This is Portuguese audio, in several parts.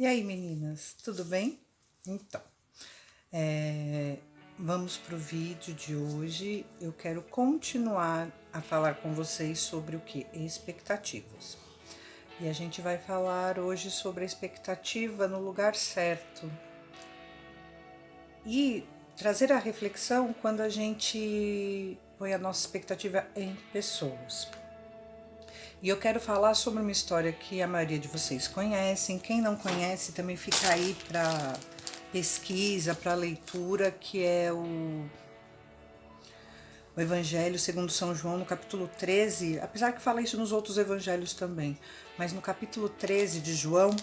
E aí, meninas, tudo bem? Então, vamos para o vídeo de hoje. Eu quero continuar a falar com vocês sobre o que? Expectativas. E a gente vai falar hoje sobre a expectativa no lugar certo. E trazer a reflexão quando a gente põe a nossa expectativa em pessoas. E eu quero falar sobre uma história que a maioria de vocês conhecem. Quem não conhece também fica aí para pesquisa, para leitura, que é o Evangelho segundo São João, no capítulo 13, apesar que fala isso nos outros evangelhos também, mas no capítulo 13 de João,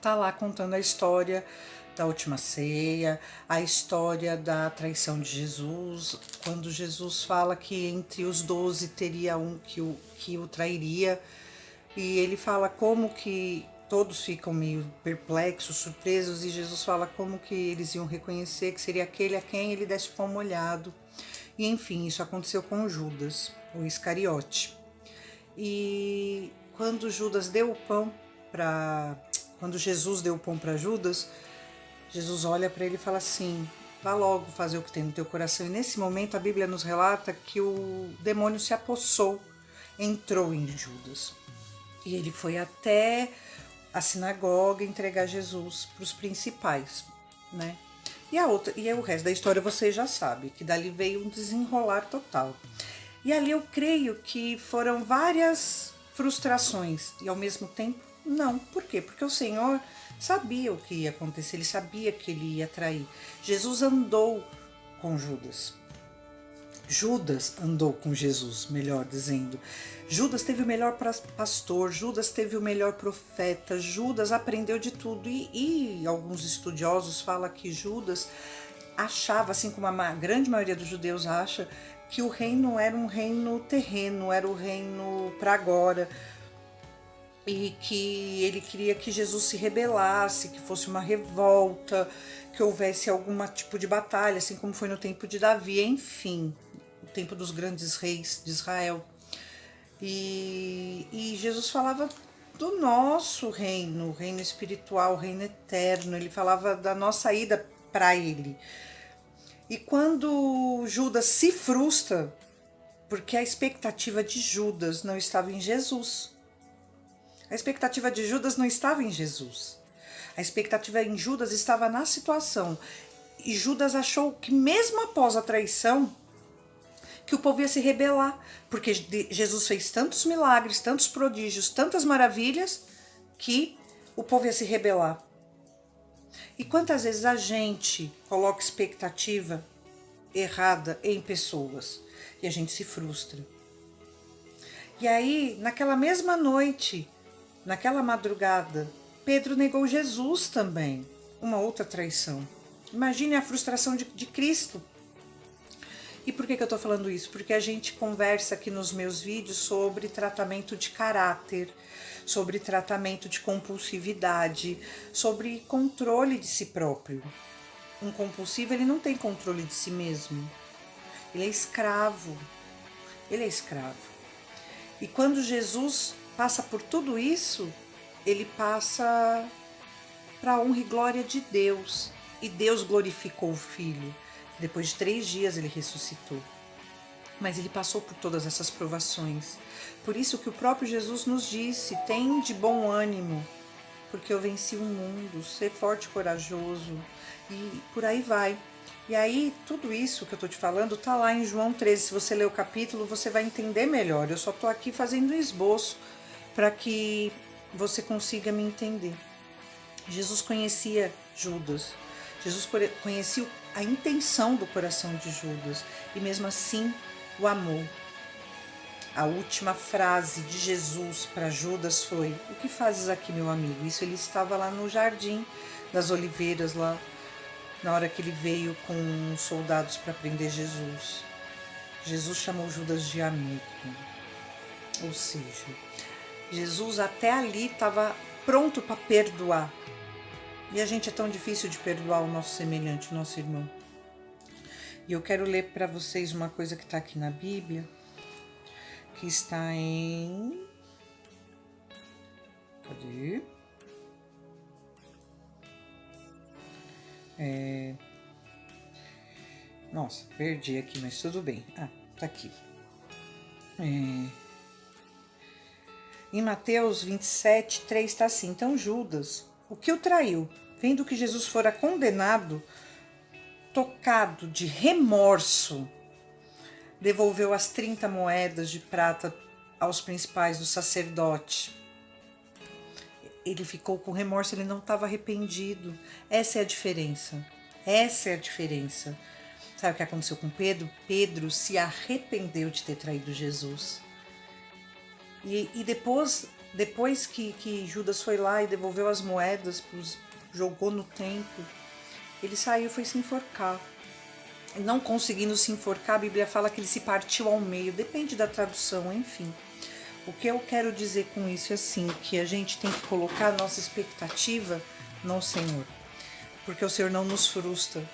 tá lá contando a história da última ceia, a história da traição de Jesus, quando Jesus fala que entre os 12 teria um que o trairia, e ele fala como que todos ficam meio perplexos, surpresos, e Jesus fala como que eles iam reconhecer que seria aquele a quem ele desse o pão molhado. E enfim, isso aconteceu com Judas, o Iscariote. E quando Judas deu o pão para quando Jesus deu o pão para Judas, Jesus olha para ele e fala assim: vá logo fazer o que tem no teu coração. E nesse momento a Bíblia nos relata que o demônio se apossou, entrou em Judas. E ele foi até a sinagoga entregar Jesus para os principais, né? E o resto da história você já sabe, que dali veio um desenrolar total. E ali eu creio que foram várias frustrações e ao mesmo tempo não. Por quê? Porque o Senhor sabia o que ia acontecer, ele sabia que ele ia trair. Jesus andou com Judas. Judas andou com Jesus, melhor dizendo. Judas teve o melhor pastor, Judas teve o melhor profeta, Judas aprendeu de tudo. E alguns estudiosos falam que Judas achava, assim como a grande maioria dos judeus acha, que o reino era um reino terreno, era o reino para agora, e que ele queria que Jesus se rebelasse, que fosse uma revolta, que houvesse algum tipo de batalha, assim como foi no tempo de Davi, enfim, o tempo dos grandes reis de Israel. E Jesus falava do nosso reino, o reino espiritual, o reino eterno, ele falava da nossa ida para ele. E quando Judas se frustra, porque a expectativa de Judas não estava em Jesus. A expectativa de Judas não estava em Jesus. A expectativa em Judas estava na situação. E Judas achou que mesmo após a traição, que o povo ia se rebelar, porque Jesus fez tantos milagres, tantos prodígios, tantas maravilhas, que o povo ia se rebelar. E quantas vezes a gente coloca expectativa errada em pessoas e a gente se frustra. E aí, naquela mesma noite, naquela madrugada, Pedro negou Jesus também, uma outra traição. Imagine a frustração de Cristo. E por que eu estou falando isso? Porque a gente conversa aqui nos meus vídeos sobre tratamento de caráter, sobre tratamento de compulsividade, sobre controle de si próprio. Um compulsivo, ele não tem controle de si mesmo. Ele é escravo. Ele é escravo. E quando Jesus passa por tudo isso, ele passa para a honra e glória de Deus. E Deus glorificou o Filho. Depois de 3 dias ele ressuscitou. Mas ele passou por todas essas provações. Por isso que o próprio Jesus nos disse: tem de bom ânimo, porque eu venci o mundo, ser forte e corajoso. E por aí vai. E aí, tudo isso que eu estou te falando está lá em João 13. Se você ler o capítulo, você vai entender melhor. Eu só estou aqui fazendo um esboço para que você consiga me entender. Jesus conhecia Judas. Jesus conhecia a intenção do coração de Judas. E mesmo assim, o amou. A última frase de Jesus para Judas foi: o que fazes aqui, meu amigo? Isso ele estava lá no Jardim das Oliveiras, lá na hora que ele veio com os soldados para prender Jesus. Jesus chamou Judas de amigo. Ou seja, Jesus até ali estava pronto para perdoar. E a gente é tão difícil de perdoar o nosso semelhante, o nosso irmão. E eu quero ler para vocês uma coisa que está aqui na Bíblia, que está em... Cadê? Nossa, perdi aqui, mas tudo bem. Tá aqui. Em Mateus 27, 3 está assim: então Judas, o que o traiu, vendo que Jesus fora condenado, tocado de remorso, devolveu as 30 moedas de prata aos principais do sacerdote. Ele ficou com remorso, ele não estava arrependido. Essa é a diferença. Essa é a diferença. Sabe o que aconteceu com Pedro? Pedro se arrependeu de ter traído Jesus. E depois que Judas foi lá e devolveu as moedas, jogou no templo, ele saiu e foi se enforcar. Não conseguindo se enforcar, a Bíblia fala que ele se partiu ao meio. Depende da tradução, enfim. O que eu quero dizer com isso é assim, que a gente tem que colocar a nossa expectativa no Senhor. Porque o Senhor não nos frustra.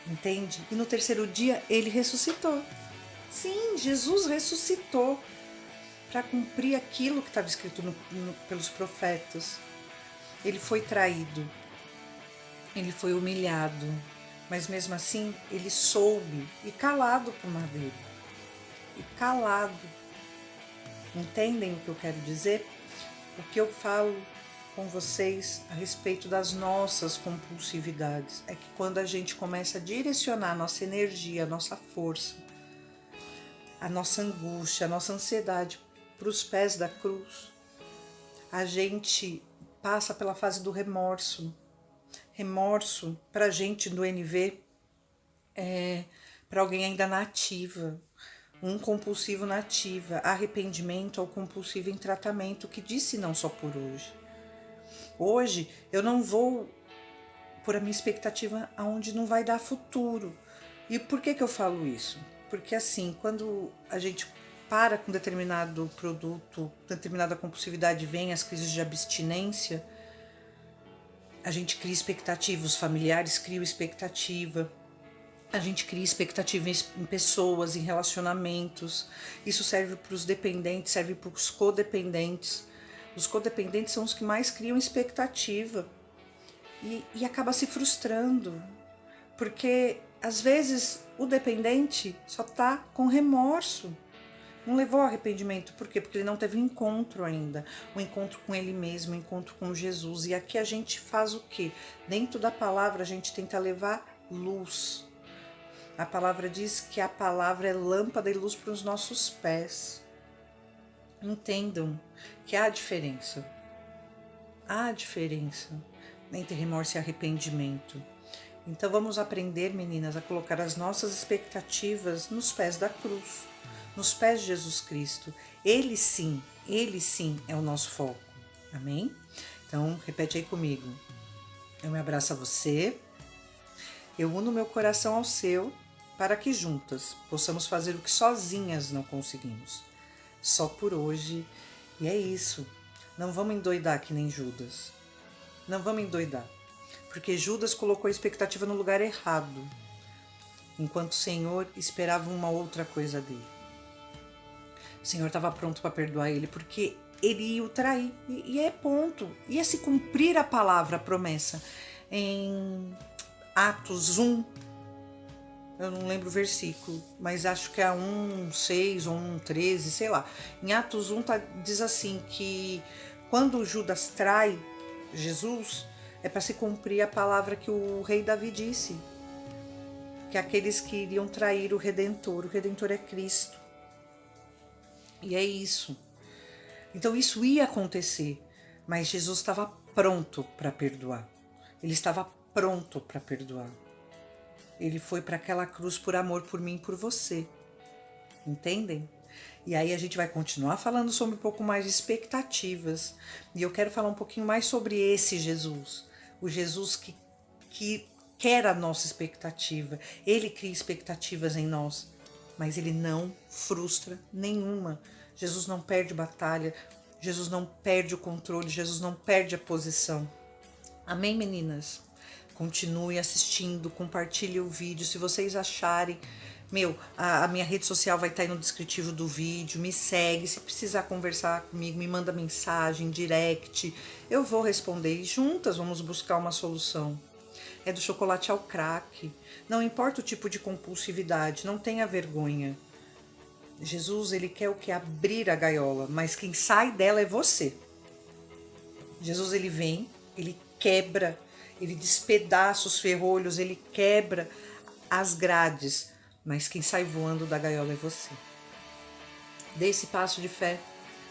Entende? E no terceiro dia ele ressuscitou. Sim, Jesus ressuscitou para cumprir aquilo que estava escrito pelos profetas. Ele foi traído, ele foi humilhado, mas mesmo assim ele soube, e calado por madeira. E calado. Entendem o que eu quero dizer? O que eu falo com vocês a respeito das nossas compulsividades é que quando a gente começa a direcionar a nossa energia, a nossa força, a nossa angústia, a nossa ansiedade para os pés da cruz, a gente passa pela fase do remorso. Remorso para a gente do NV para alguém ainda na ativa, um compulsivo na ativa, arrependimento ou compulsivo em tratamento que disse não só por hoje. Hoje eu não vou por a minha expectativa aonde não vai dar futuro. E por que eu falo isso? Porque assim, quando a gente para com determinado produto, determinada compulsividade, vem as crises de abstinência, a gente cria expectativa, os familiares criam expectativa, a gente cria expectativa em pessoas, em relacionamentos. Isso serve para os dependentes, serve para os codependentes. Os codependentes são os que mais criam expectativa e acaba se frustrando, porque às vezes o dependente só está com remorso, não levou ao arrependimento. Por quê? Porque ele não teve um encontro ainda, um encontro com ele mesmo, um encontro com Jesus. E aqui a gente faz o quê? Dentro da palavra a gente tenta levar luz. A palavra diz que a palavra é lâmpada e luz para os nossos pés. Entendam que há diferença. Há diferença entre remorso e arrependimento. Então vamos aprender, meninas, a colocar as nossas expectativas nos pés da cruz, nos pés de Jesus Cristo. Ele sim é o nosso foco. Amém? Então repete aí comigo. Eu me abraço a você, eu uno meu coração ao seu, para que juntas possamos fazer o que sozinhas não conseguimos. Só por hoje. E é isso. Não vamos endoidar que nem Judas. Não vamos endoidar. Porque Judas colocou a expectativa no lugar errado, enquanto o Senhor esperava uma outra coisa dele. O Senhor estava pronto para perdoar ele, porque ele ia o trair. E é ponto. Ia se cumprir a palavra, a promessa. Em Atos 1, eu não lembro o versículo, mas acho que é 1:6 ou 1:13, sei lá. Em Atos 1 diz assim que quando Judas trai Jesus, é para se cumprir a palavra que o rei Davi disse, que aqueles que iriam trair o Redentor é Cristo. E é isso. Então isso ia acontecer, mas Jesus estava pronto para perdoar. Ele estava pronto para perdoar. Ele foi para aquela cruz por amor por mim e por você. Entendem? E aí a gente vai continuar falando sobre um pouco mais de expectativas. E eu quero falar um pouquinho mais sobre esse Jesus. O Jesus que quer a nossa expectativa. Ele cria expectativas em nós, mas ele não frustra nenhuma. Jesus não perde batalha. Jesus não perde o controle. Jesus não perde a posição. Amém, meninas? Continue assistindo, compartilhe o vídeo. Se vocês acharem, a minha rede social vai estar aí no descritivo do vídeo. Me segue, se precisar conversar comigo, me manda mensagem, direct. Eu vou responder e juntas vamos buscar uma solução. é do chocolate ao crack. Não importa o tipo de compulsividade, não tenha vergonha. Jesus, ele quer o que? Abrir a gaiola, mas quem sai dela é você. Jesus, ele vem, ele quebra, ele despedaça os ferrolhos, ele quebra as grades, mas quem sai voando da gaiola é você. Dê esse passo de fé,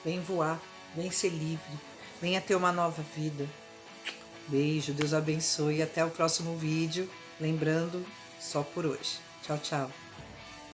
vem voar, vem ser livre, venha ter uma nova vida. Beijo, Deus abençoe e até o próximo vídeo. Lembrando, só por hoje. Tchau, tchau.